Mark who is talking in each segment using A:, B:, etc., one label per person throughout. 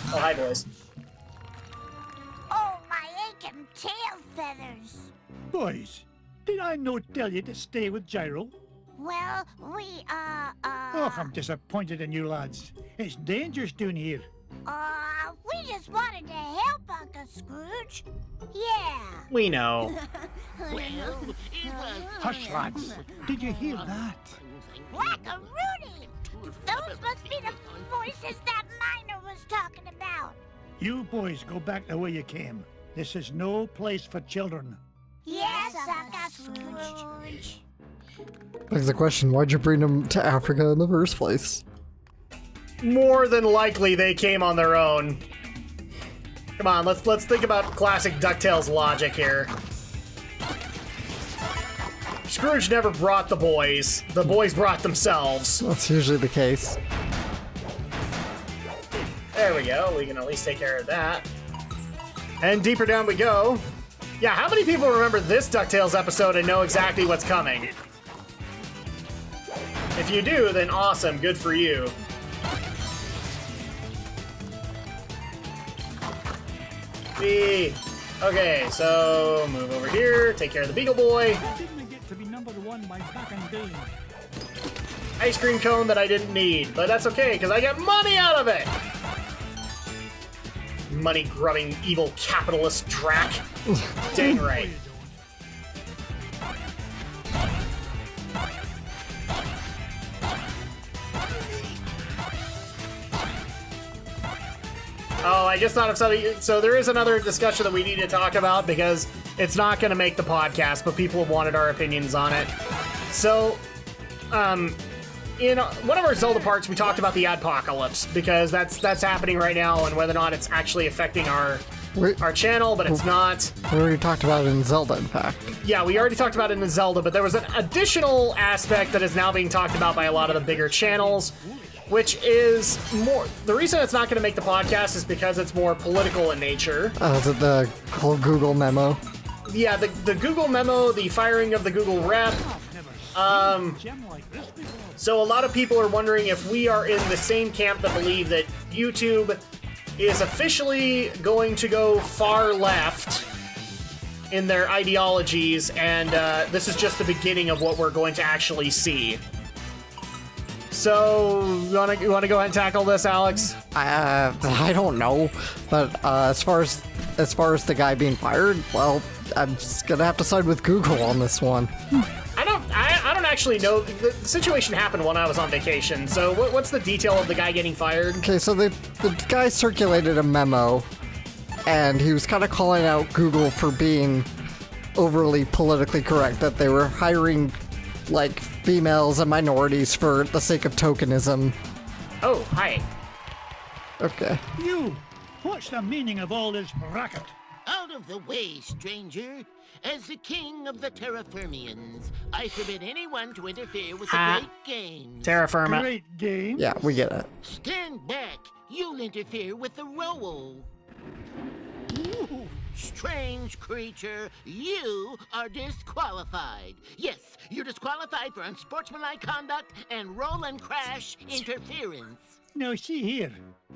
A: Oh, hi, boys.
B: Oh, my aching tail feathers.
C: Boys, did I not tell you to stay with Gyro?
B: Well, we,
C: Oh, I'm disappointed in you lads. It's dangerous down here.
B: we just wanted to help Uncle Scrooge. Yeah.
A: We know.
D: Well, it was...
C: Hush, lads. Did you hear that?
B: Whack-a-rooney! Those must be the voices that Miner was talking about.
C: You boys go back the way you came. This is no place for children.
B: Yes, Uncle Scrooge.
E: Begs the question, why'd you bring them to Africa in the first place?
A: More than likely, they came on their own. Come on, let's think about classic DuckTales logic here. Scrooge never brought the boys. The boys brought themselves.
E: That's usually the case.
A: There we go. We can at least take care of that. And deeper down we go. Yeah, how many people remember this DuckTales episode and know exactly what's coming? If you do, then awesome. Good for you. Okay, so move over here, take care of the Beagle Boy.
C: Didn't get to be number one by back and day.
A: Ice cream cone that I didn't need, but that's okay, because I get money out of it! Money-grubbing, evil capitalist Drak. Dang right. Oh, I just thought of something. So there is another discussion that we need to talk about because it's not going to make the podcast, but people have wanted our opinions on it. So, in one of our Zelda parts, we talked about the adpocalypse because that's happening right now, and whether or not it's actually affecting our channel, but it's not.
E: We already talked about it in Zelda, in fact.
A: Yeah, we already talked about it in Zelda, but there was an additional aspect that is now being talked about by a lot of the bigger channels, which is more... The reason it's not going to make the podcast is because it's more political in nature.
E: Is it the whole Google memo?
A: Yeah, the Google memo, the firing of the Google rep. So a lot of people are wondering if we are in the same camp that believe that YouTube is officially going to go far left in their ideologies, and this is just the beginning of what we're going to actually see. So, you want to go ahead and tackle this, Alex?
E: I don't know, but as far as the guy being fired, well, I'm just gonna have to side with Google on this one.
A: I don't actually know. The situation happened when I was on vacation. So, what's the detail of the guy getting fired?
E: Okay, so the guy circulated a memo, and he was kind of calling out Google for being overly politically correct, that they were hiring like females and minorities for the sake of tokenism.
A: Oh, hi.
E: Okay.
C: You! What's the meaning of all this racket?
D: Out of the way, stranger. As the king of the Terraformians, I forbid anyone to interfere with the great game.
A: Terra Firma.
C: Great game.
E: Yeah, we get it.
D: Stand back. You'll interfere with the role.
C: Ooh.
D: Strange creature, you are disqualified. Yes, you're disqualified for unsportsmanlike conduct and roll and crash interference.
C: Now see here,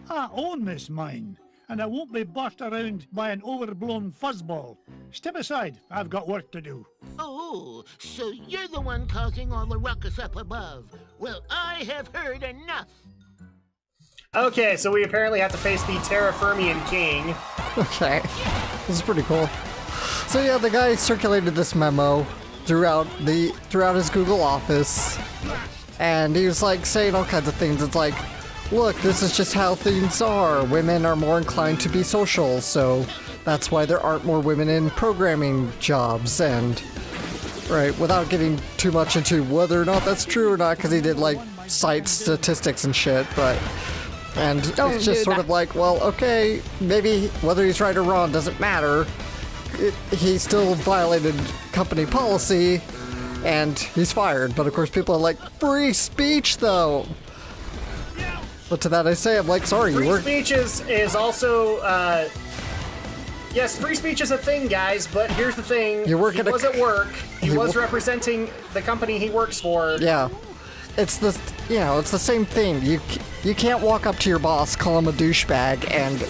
C: I own this mine, and I won't be bossed around by an overblown fuzzball. Step aside, I've got work to do.
D: Oh, so you're the one causing all the ruckus up above. Well, I have heard enough.
A: Okay, so we apparently have to face the Terraformian King.
E: Okay. This is pretty cool. So yeah, the guy circulated this memo throughout his Google office, and he was like saying all kinds of things. It's like, look, this is just how things are. Women are more inclined to be social, so that's why there aren't more women in programming jobs. And right, without getting too much into whether or not that's true or not, because he did like cite statistics and shit, but. And it's just sort of like, well, okay, maybe whether he's right or wrong doesn't matter. He still violated company policy, and he's fired. But of course, people are like, free speech, though. But to that I say, I'm like, sorry,
A: free speech is also, yes, free speech is a thing, guys, but here's the thing. He was at work. He was representing the company he works for.
E: Yeah. it's the it's the same thing. You can't walk up to your boss, call him a douchebag, and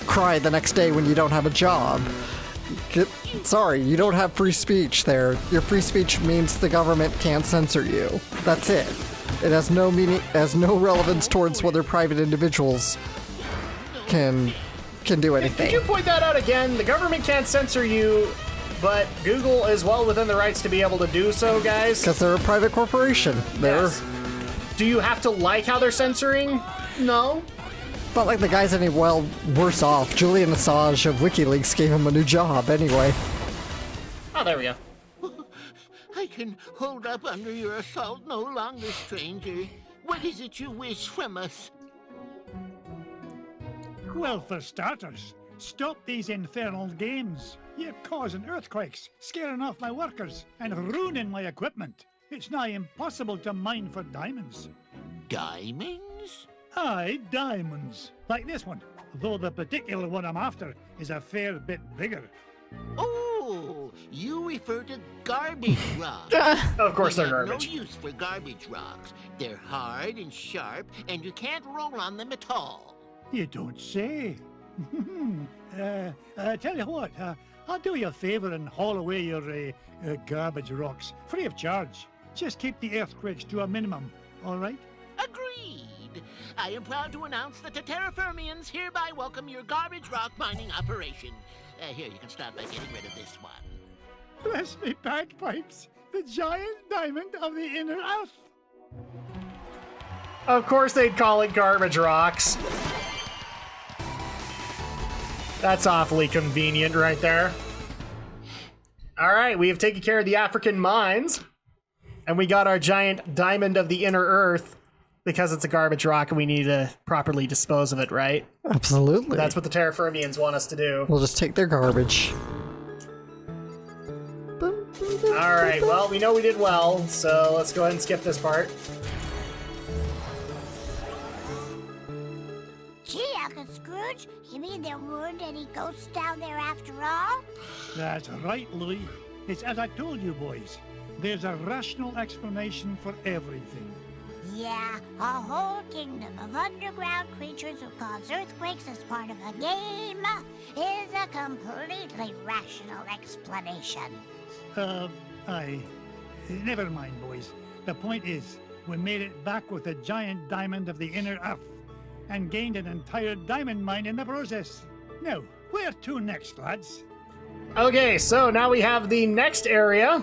E: cry the next day when you don't have a job. Sorry, you don't have free speech there. Your free speech means the government can't censor you. That's it. It has no meaning, has no relevance towards whether private individuals can do anything.
A: Could you point that out again? The government can't censor you, but Google is well within the rights to be able to do so, guys.
E: Because they're a private corporation.
A: Yes. Do you have to like how they're censoring? No.
E: Not like the guy's any worse off. Julian Assange of WikiLeaks gave him a new job anyway.
A: Oh, there we go.
D: I can hold up under your assault no longer, stranger. What is it you wish from us?
C: Well, for starters, stop these infernal games. You're causing earthquakes, scaring off my workers, and ruining my equipment. It's nigh impossible to mine for diamonds.
D: Diamonds?
C: Aye, diamonds. Like this one, though the particular one I'm after is a fair bit bigger.
D: Oh, you refer to garbage rocks.
A: Of course
D: We
A: they're
D: have
A: garbage.
D: No use for garbage rocks. They're hard and sharp, and you can't roll on them at all.
C: You don't say. Tell you what, I'll do you a favour and haul away your garbage rocks, free of charge. Just keep the earthquakes to a minimum, all right?
D: Agreed. I am proud to announce that the Terraformians hereby welcome your garbage rock mining operation. Here, you can start by getting rid of this one.
C: Bless me bagpipes, the giant diamond of the inner earth.
A: Of course they'd call it garbage rocks. That's awfully convenient right there. All right, we have taken care of the African mines. And we got our giant diamond of the inner earth because it's a garbage rock and we need to properly dispose of it, right?
E: Absolutely.
A: That's what the Terraformians want us to do.
E: We'll just take their garbage.
A: All right, well, we know we did well, so let's go ahead and skip this part.
B: Gee, Uncle Scrooge, you mean there weren't any ghosts down there after all?
C: That's right, Louis. It's as I told you, boys. There's a rational explanation for everything.
B: Yeah, a whole kingdom of underground creatures who cause earthquakes as part of a game is a completely rational explanation.
C: Never mind, boys. The point is, we made it back with a giant diamond of the inner earth and gained an entire diamond mine in the process. Now, where to next, lads?
A: Okay, so now we have the next area.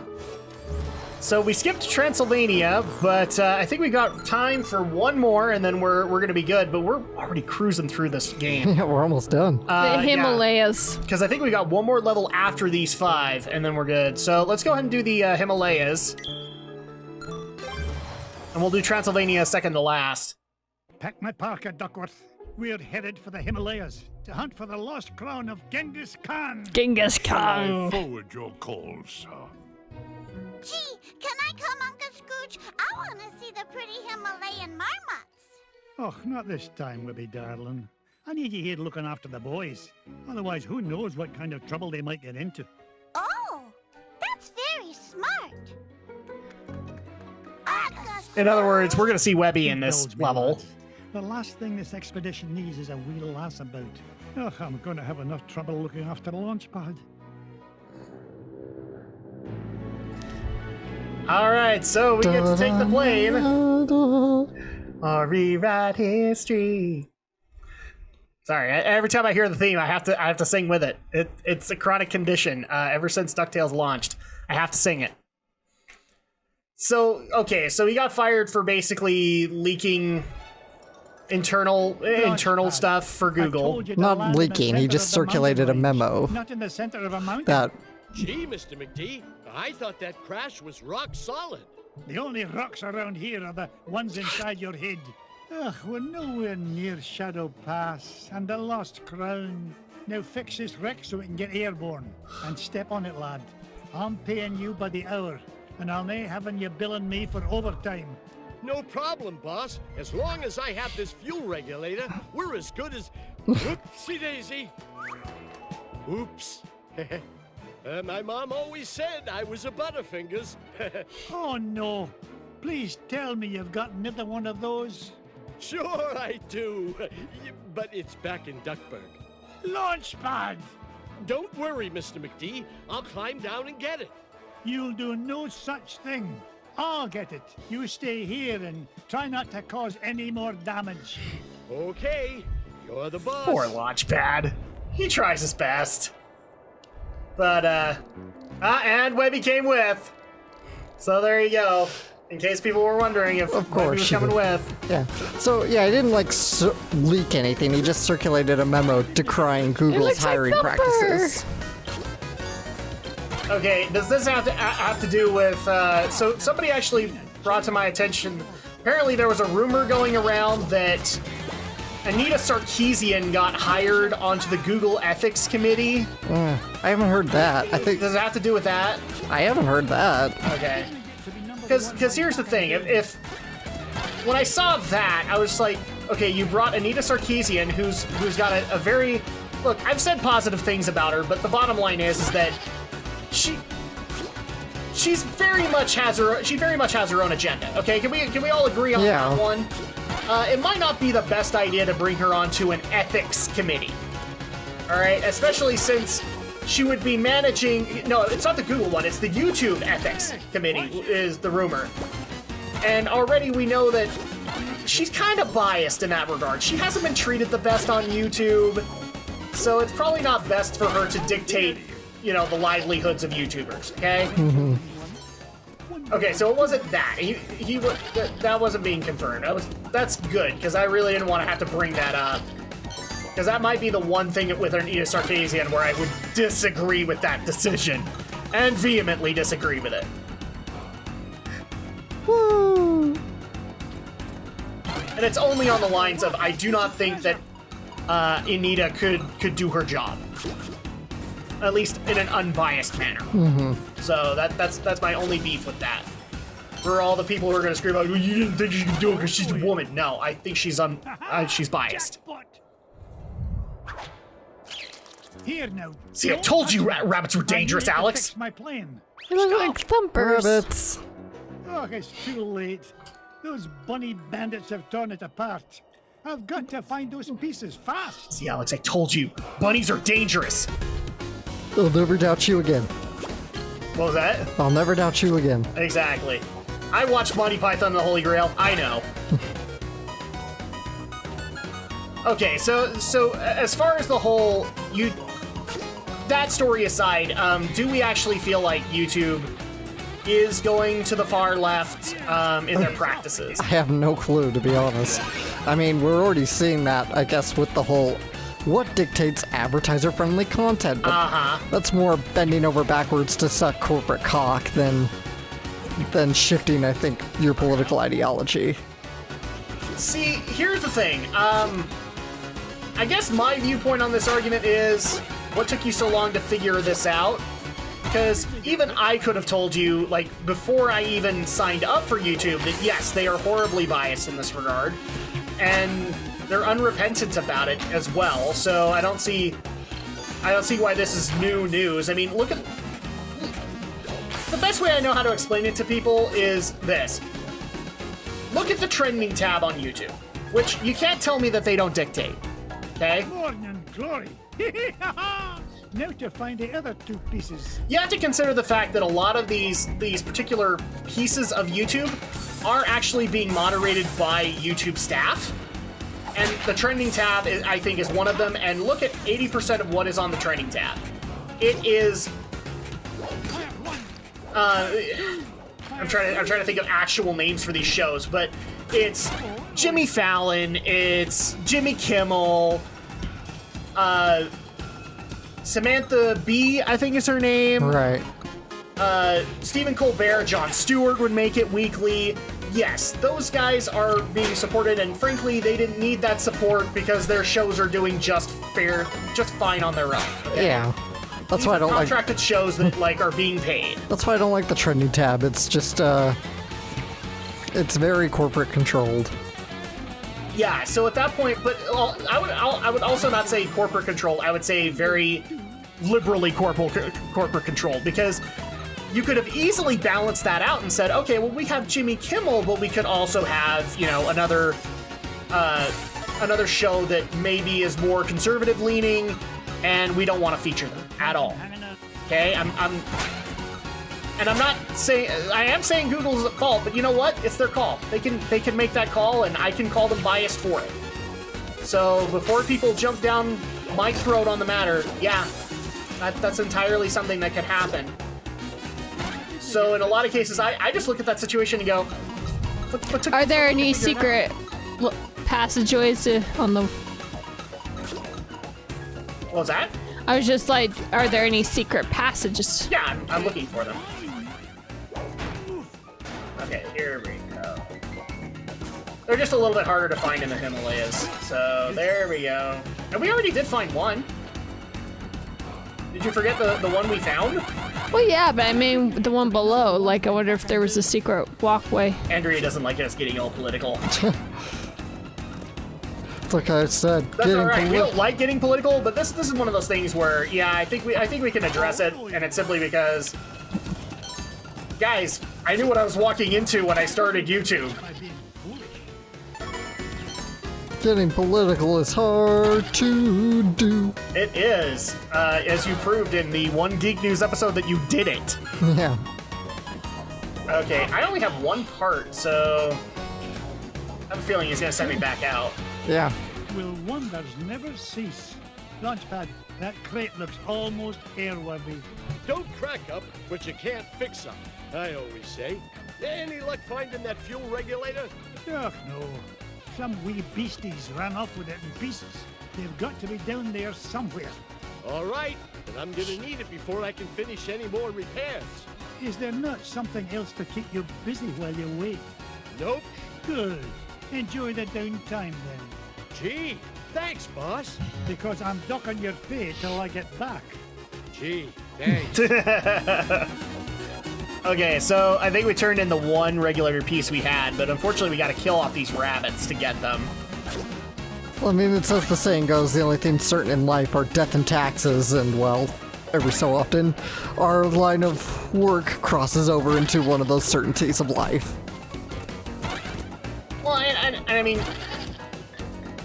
A: So we skipped Transylvania, but I think we got time for one more, and then we're gonna be good. But we're already cruising through this game.
E: Yeah, we're almost done.
F: The Himalayas.
A: Because I think we got one more level after these 5, and then we're good. So let's go ahead and do the Himalayas. And we'll do Transylvania second to last.
C: Pack my parka, Duckworth. We're headed for the Himalayas to hunt for the lost crown of Genghis Khan.
F: Genghis Khan.
G: Forward your call, sir.
B: Gee, can I come, Uncle Scrooge? I want to see the pretty Himalayan marmots.
C: Oh, not this time, Wibby darling. I need you here looking after the boys. Otherwise, who knows what kind of trouble they might get into.
B: Oh, that's very smart. Uncle
A: In other words, we're gonna see Webby in this
C: Indulge me,
A: level.
C: lads. The last thing this expedition needs is a wee lass about. Oh, I'm going to have enough trouble looking after the launch pad.
A: All right, so we get to take the plane. Or rewrite history. Sorry, every time I hear the theme, I have to sing with it. It's a chronic condition. Ever since DuckTales launched, I have to sing it. So okay, so he got fired for basically leaking internal stuff for
C: I
A: Google.
C: told you to
E: Not
C: land in the
E: leaking, he
C: center
E: just
C: of the mountain
E: circulated a
C: range,
E: memo.
C: Not in the center of a mountain.
E: That
G: Gee, Mr. McD, I thought that crash was rock solid.
C: The only rocks around here are the ones inside your head. Ugh, we're nowhere near Shadow Pass and the Lost Crown. Now fix this wreck so we can get airborne. And step on it, lad. I'm paying you by the hour, and I'll nae having you billing me for overtime.
G: No problem, boss. As long as I have this fuel regulator, we're as good as... Whoopsie daisy. Oops. My mom always said I was a Butterfingers.
C: Oh no, Please tell me you've got another one of those.
G: Sure I do. But it's back in Duckburg.
C: Launchpad!
G: Don't worry, Mr. McD. I'll climb down and get it.
C: You'll do no such thing. I'll get it. You stay here and try not to cause any more damage.
G: Okay, you're the boss.
A: Poor Launchpad. He tries his best. But, and Webby came with. So there you go. In case people were wondering if
E: Of course
A: Webby was
E: she
A: coming
E: did.
A: with.
E: Yeah. So yeah, he didn't like leak anything. He just circulated a memo decrying Google's
F: looks like
E: hiring
F: Thumper.
E: practices.
A: Okay, does this have to do with, so somebody actually brought to my attention, apparently there was a rumor going around that Anita Sarkeesian got hired onto the Google Ethics Committee.
E: I haven't heard that. I think
A: Does it have to do with that?
E: I haven't heard that.
A: Okay. Because here's the thing, if when I saw that, I was like, okay, you brought Anita Sarkeesian, who's got a very, look, I've said positive things about her, but the bottom line is that she very much has her own agenda. Okay, can we all agree on
E: Yeah.
A: that one? It might not be the best idea to bring her onto an ethics committee. All right, especially since she would be managing. No, it's not the Google one. It's the YouTube ethics committee is the rumor. And already we know that she's kind of biased in that regard. She hasn't been treated the best on YouTube, so it's probably not best for her to dictate, the livelihoods of YouTubers. Okay. Okay, so it wasn't that. That wasn't being confirmed. That's good, because I really didn't want to have to bring that up. Because that might be the one thing with Anita Sarkeesian where I would disagree with that decision. And vehemently disagree with it.
E: Woo!
A: And it's only on the lines of, I do not think that Anita could do her job. At least in an unbiased manner. So that's my only beef with that. For all the people who are going to scream out, well, you didn't think she could do it because she's a woman. No, I think she's biased.
C: Jackpot. Here now.
A: See, I told you rabbits were dangerous,
C: I need to
A: Alex.
C: fix my plane.
F: They look like thumpers.
E: Rabbits.
C: Oh, it's too late. Those bunny bandits have torn it apart. I've got to find those pieces fast.
A: See, Alex, I told you. Bunnies are dangerous.
E: I'll never doubt you again.
A: What was that?
E: I'll never doubt you again.
A: Exactly. I watched Monty Python and the Holy Grail. I know. Okay, so as far as the whole that story aside, do we actually feel like YouTube is going to the far left in their practices?
E: I have no clue, to be honest. I mean, we're already seeing that, I guess, with the whole what dictates advertiser-friendly content, but that's more bending over backwards to suck corporate cock than shifting, I think, your political ideology.
A: See, here's the thing. I guess my viewpoint on this argument is, what took you so long to figure this out? Because even I could have told you, like, before I even signed up for YouTube, that yes, they are horribly biased in this regard, and they're unrepentant about it as well. So I don't see why this is new news. I mean, look at the best way I know how to explain it to people is this. Look at the trending tab on YouTube, which you can't tell me that they don't dictate. Okay?
C: Morning glory. Now to find the other two pieces.
A: You have to consider the fact that a lot of these particular pieces of YouTube are actually being moderated by YouTube staff. And the trending tab, I think, is one of them. And look at 80% of what is on the trending tab. It is... I'm trying to think of actual names for these shows, but it's Jimmy Fallon, it's Jimmy Kimmel, Samantha Bee, I think is her name.
E: Right.
A: Stephen Colbert, Jon Stewart would make it weekly. Yes, those guys are being supported, and frankly, they didn't need that support because their shows are doing just fine on their own. Okay?
E: Yeah. That's why I don't like
A: contracted shows that are being paid.
E: That's why I don't like the trending tab. It's just it's very corporate controlled.
A: Yeah, so at that point, but I would also not say corporate controlled. I would say very liberally corporate controlled, because you could have easily balanced that out and said, okay, well, we have Jimmy Kimmel, but we could also have, you know, another show that maybe is more conservative leaning, and we don't want to feature them at all. Okay, I'm not saying, I am saying Google's at fault, but you know what? It's their call. They can make that call, and I can call them biased for it. So before people jump down my throat on the matter, yeah, that's entirely something that could happen. So in a lot of cases, I just look at that situation and go,
F: Are there any secret passageways on the...
A: What was that?
F: I was just like, are there any secret passages?
A: Yeah, I'm looking for them. Okay, here we go. They're just a little bit harder to find in the Himalayas. So there we go. And we already did find one. Did you forget the one we found?
F: Well, yeah, but I mean the one below. Like, I wonder if there was a secret walkway.
A: Andrea doesn't like us getting all political.
E: Like I said,
A: that's all right. We don't like getting political, but this is one of those things where, yeah, I think we can address it, and it's simply because, guys, I knew what I was walking into when I started YouTube.
E: Getting political is hard to do.
A: It is, as you proved in the One Geek News episode that you did it.
E: Yeah.
A: Okay, I only have one part, so I have a feeling he's gonna send me back out.
E: Yeah.
C: Will wonders never cease? Launchpad, that crate looks almost airworthy.
G: Don't crack up what you can't fix up, I always say. Any luck finding that fuel regulator?
C: Ugh, no. Some wee beasties ran off with it in pieces. They've got to be down there somewhere.
G: All right, but I'm gonna need it before I can finish any more repairs.
C: Is there not something else to keep you busy while you wait?
G: Nope.
C: Good. Enjoy the downtime then.
G: Gee, thanks, boss.
C: Because I'm docking your pay till I get back.
G: Gee, thanks.
A: Okay, so I think we turned in the one regular piece we had, but unfortunately we gotta kill off these rabbits to get them.
E: Well, I mean, it's as the saying goes, the only things certain in life are death and taxes, and, well, every so often, our line of work crosses over into one of those certainties of life.
A: Well, and I mean,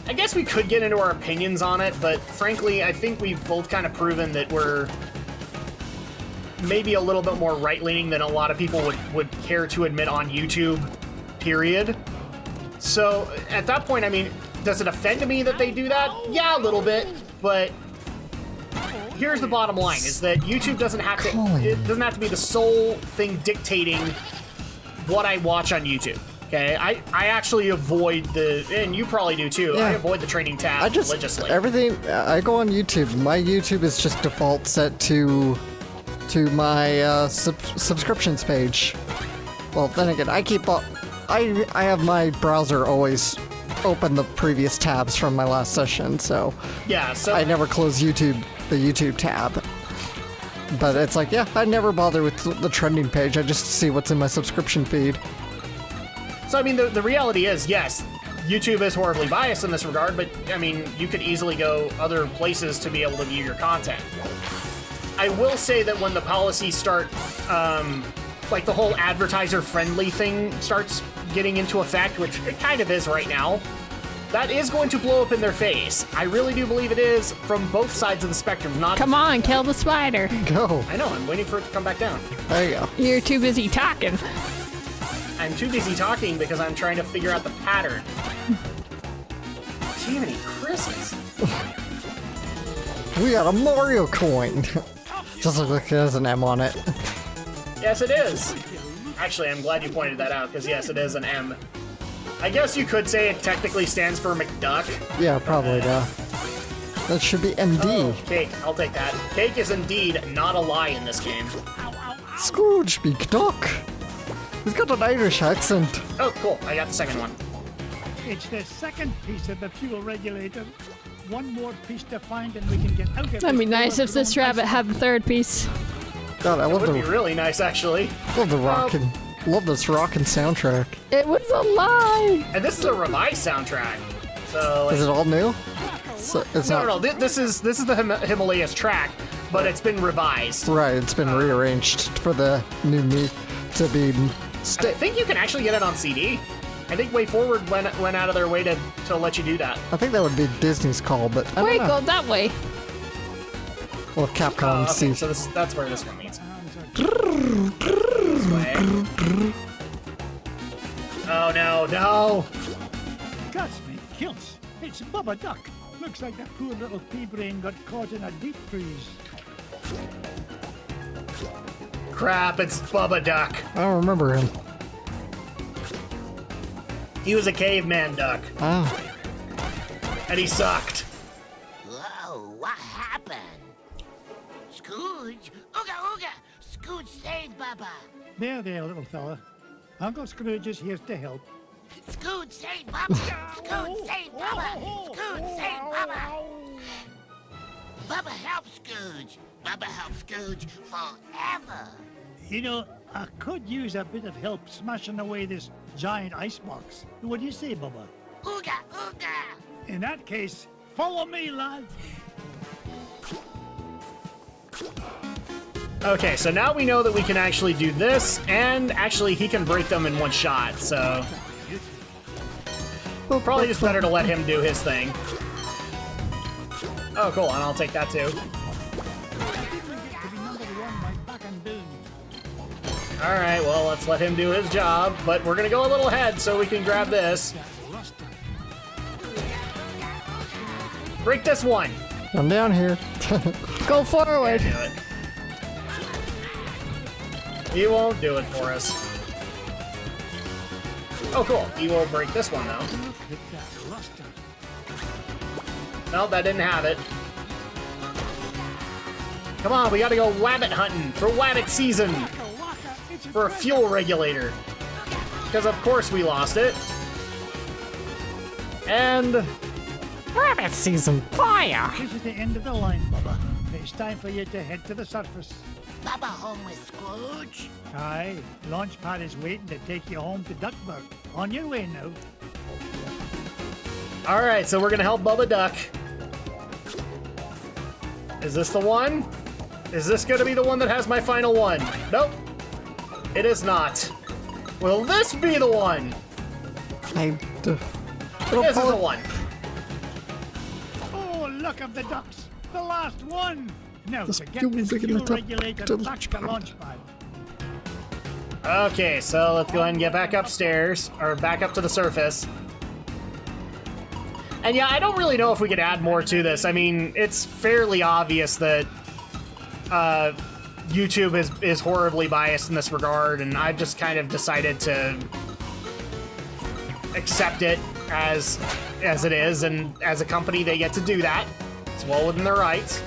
A: I guess we could get into our opinions on it, but frankly, I think we've both kind of proven that we're maybe a little bit more right-leaning than a lot of people would care to admit on YouTube, period. So, at that point, I mean, does it offend me that they do that? Yeah, a little bit, but here's the bottom line, is that YouTube doesn't have to be the sole thing dictating what I watch on YouTube. Okay, I actually avoid and you probably do too,
E: Yeah.
A: I avoid the training tab religiously.
E: I go on YouTube. My YouTube is just default set to my subscriptions page. Well, then again, I have my browser always open the previous tabs from my last session, so
A: yeah, so
E: I never close the YouTube tab. But it's like, yeah, I never bother with the trending page. I just see what's in my subscription feed.
A: So, I mean, the reality is, yes, YouTube is horribly biased in this regard, but, I mean, you could easily go other places to be able to view your content. I will say that when the policies start, like the whole advertiser-friendly thing starts getting into effect, which it kind of is right now, that is going to blow up in their face. I really do believe it is from both sides of the spectrum, not...
F: Come on, kill the spider.
E: Go.
A: I know, I'm waiting for it to come back down.
E: There you go.
F: You're too busy talking.
A: I'm too busy talking because I'm trying to figure out the pattern. Jiminy Christmas.
E: We got a Mario coin. Just look like there's an M on it.
A: Yes, it is. Actually, I'm glad you pointed that out, because yes, it is an M. I guess you could say it technically stands for McDuck.
E: Yeah, probably, that should be MD.
A: Oh, cake. I'll take that. Cake is indeed not a lie in this game.
E: Scrooge McDuck. He's got an Irish accent.
A: Oh, cool. I got the second one.
C: It's the second piece of the fuel regulator. One more piece to find and we can get out of it.
F: That'd be nice if this rabbit had the third piece.
E: God, I
A: That
E: love
A: would be really nice, actually.
E: love this rockin' soundtrack.
F: It was a lie.
A: And this is a revised soundtrack. So
E: Is it all new? So it's
A: no.
E: not.
A: This is the Himalayas track. but it's been revised.
E: Right, it's been rearranged for the new me to be.
A: I think you can actually get it on CD. I think Way Forward went out of their way to let you do that.
E: I think that would be Disney's call, but I
F: Wait,
E: don't know.
F: go that way.
E: Well, if Capcom
A: Okay,
E: sees.
A: so that's where this one means. This way. Oh no, no!
C: Guts me kilts. It's Bubba Duck. Looks like that poor little pea brain got caught in a deep freeze.
A: Crap, it's Bubba Duck.
E: I don't remember him.
A: He was a caveman duck,
E: Oh.
A: and he sucked.
D: Whoa, what happened? Scrooge? Ooga ooga! Scrooge save Bubba!
C: There, little fella. Uncle Scrooge is here to help.
D: Scrooge save Bubba! Scrooge save Bubba! Scrooge save Bubba! Bubba help Scrooge! Bubba help Scrooge forever!
C: You know, I could use a bit of help smashing away this giant icebox. What do you say, Bubba?
D: Ooga ooga!
C: In that case, follow me, lad.
A: Okay, so now we know that we can actually do this, and actually he can break them in one shot, so... Probably just better to let him do his thing. Oh, cool, and I'll take that too. Alright, well, let's let him do his job, but we're gonna go a little ahead so we can grab this. Break this one!
E: I'm down here.
F: Go forward.
A: Do it. He won't do it for us. Oh, cool. He will break this one, though. No, that didn't have it. Come on, we gotta go wabbit hunting for wabbit season. For a fuel regulator. Because of course we lost it. And...
E: Rabbit season fire!
C: This is the end of the line, Bubba. It's time for you to head to the surface.
D: Bubba home with Scrooge?
C: Aye, Launchpad is waiting to take you home to Duckburg. On your way now.
A: Alright, so we're gonna help Bubba Duck. Is this the one? Is this gonna be the one that has my final one? Nope. It is not. Will this be the one? This is the one.
C: Oh, look of the ducks. The last one. Now
E: This
C: to get
E: fuel
C: this
E: regulator
C: fuel regulator
E: to
C: back to Launchpad.
A: Okay, so let's go ahead and get back upstairs, or back up to the surface. And yeah, I don't really know if we could add more to this. I mean, it's fairly obvious that YouTube is horribly biased in this regard, and I've just kind of decided to accept it as it is, and as a company, they get to do that. It's well within their rights.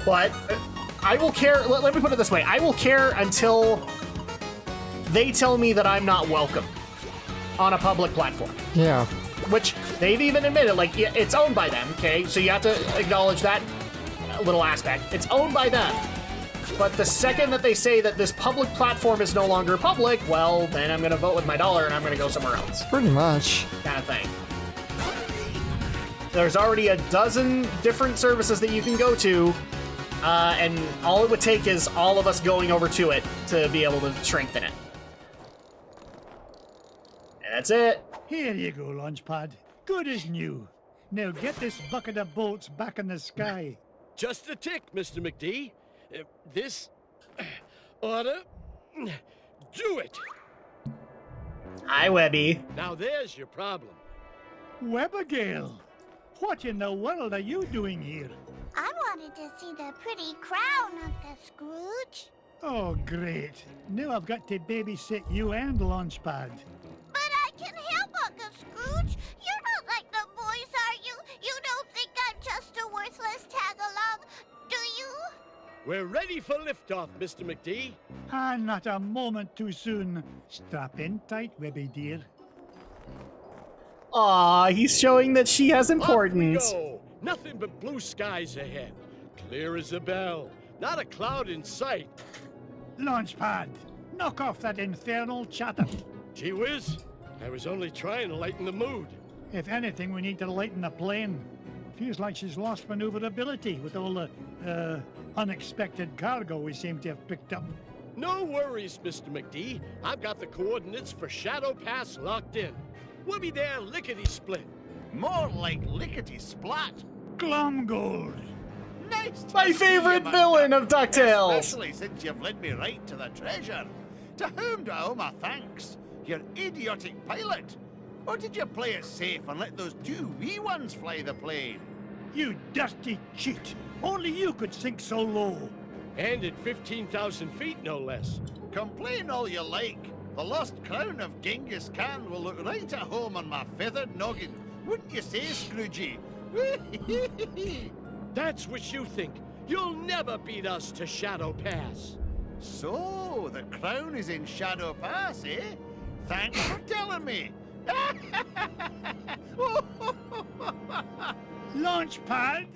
A: But I will care, let me put it this way, I will care until they tell me that I'm not welcome on a public platform.
E: Yeah.
A: Which they've even admitted, like, it's owned by them, okay? So you have to acknowledge that little aspect. It's owned by them. But the second that they say that this public platform is no longer public, well, then I'm gonna vote with my dollar and I'm gonna go somewhere else.
E: Pretty much.
A: Kind of thing. There's already a dozen different services that you can go to, and all it would take is all of us going over to it to be able to strengthen it. And that's it.
C: Here you go, Launchpad. Good as new. Now get this bucket of bolts back in the sky.
G: Just a tick, Mr. McD. This oughta do it.
A: Hi, Webby.
G: Now there's your problem.
C: Webigail, what in the world are you doing here?
B: I wanted to see the pretty crown, Uncle Scrooge.
C: Oh, great. Now I've got to babysit you and Launchpad.
B: But I can help, Uncle Scrooge. You're not like the boys, are you? You don't think I'm just a worthless tag-along, do you?
G: We're ready for liftoff, Mr. McD.
C: And not a moment too soon. Strap in tight, Webby dear.
A: Aw, he's showing that she has
G: Off we
A: importance.
G: go. Nothing but blue skies ahead. Clear as a bell. Not a cloud in sight.
C: Launchpad, knock off that infernal chatter.
G: Gee whiz, I was only trying to lighten the mood.
C: If anything, we need to lighten the plane. Feels like she's lost maneuverability with all the unexpected cargo we seem to have picked up.
G: No worries, Mr. McD. I've got the coordinates for Shadow Pass locked in. We'll be there lickety-split.
H: More like lickety-splat.
C: Glomgold!
H: Nice to
A: My
H: see
A: favorite
H: you,
A: villain
H: Master.
A: of DuckTales.
H: Especially since you've led me right to the treasure. To whom do I owe my thanks? Your idiotic pilot? Or did you play it safe and let those two wee ones fly the plane?
C: You dirty cheat! Only you could sink so low.
G: And at 15,000 feet, no less.
H: Complain all you like. The lost crown of Genghis Khan will look right at home on my feathered noggin. Wouldn't you say, Scroogey?
G: That's what you think. You'll never beat us to Shadow Pass.
H: So, the crown is in Shadow Pass, eh? Thanks for telling me.
C: Launch pad!